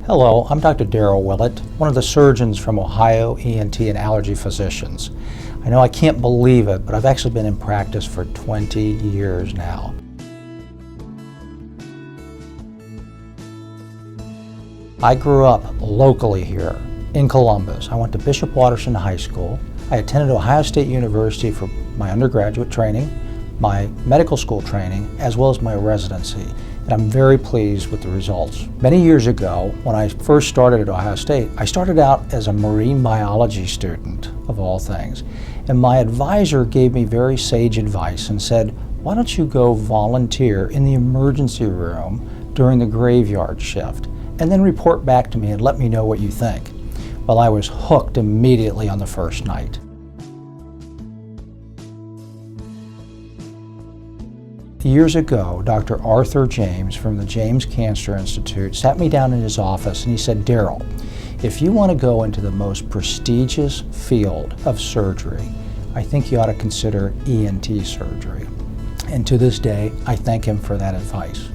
Hello, I'm Dr. Willett, one of the surgeons from Ohio ENT and Allergy Physicians. I know I can't believe it, but I've actually been in practice for 20 years now. I grew up locally here in Columbus. I went to Bishop Watterson High School. I attended Ohio State University for my undergraduate training, my medical school training, as well as my residency. And I'm very pleased with the results. Many years ago, when I first started at Ohio State, I started out as a marine biology student, of all things. And my advisor gave me very sage advice and said, why don't you go volunteer in the emergency room during the graveyard shift, and then report back to me and let me know what you think. Well, I was hooked immediately on the first night. Years ago, Dr. Arthur James from the James Cancer Institute sat me down in his office and he said, Daryl, if you want to go into the most prestigious field of surgery, I think you ought to consider ENT surgery. And to this day, I thank him for that advice.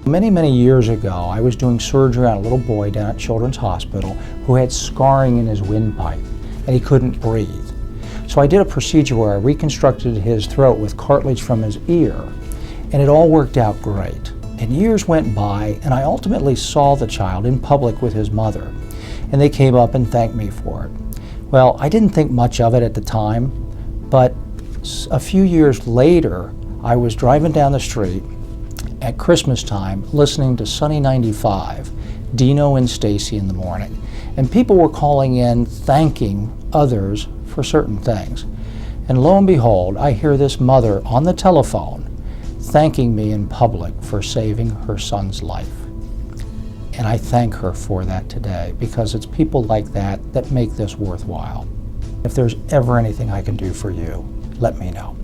Many years ago, I was doing surgery on a little boy down at Children's Hospital who had scarring in his windpipe and he couldn't breathe. So I did a procedure where I reconstructed his throat with cartilage from his ear, and it all worked out great. And years went by, and I ultimately saw the child in public with his mother, and they came up and thanked me for it. Well, I didn't think much of it at the time, but a few years later, I was driving down the street at Christmas time listening to Sunny 95, Dino and Stacy in the morning, and people were calling in thanking others for certain things. And lo and behold, I hear this mother on the telephone thanking me in public for saving her son's life. And I thank her for that today, because it's people like that that make this worthwhile. If there's ever anything I can do for you, let me know.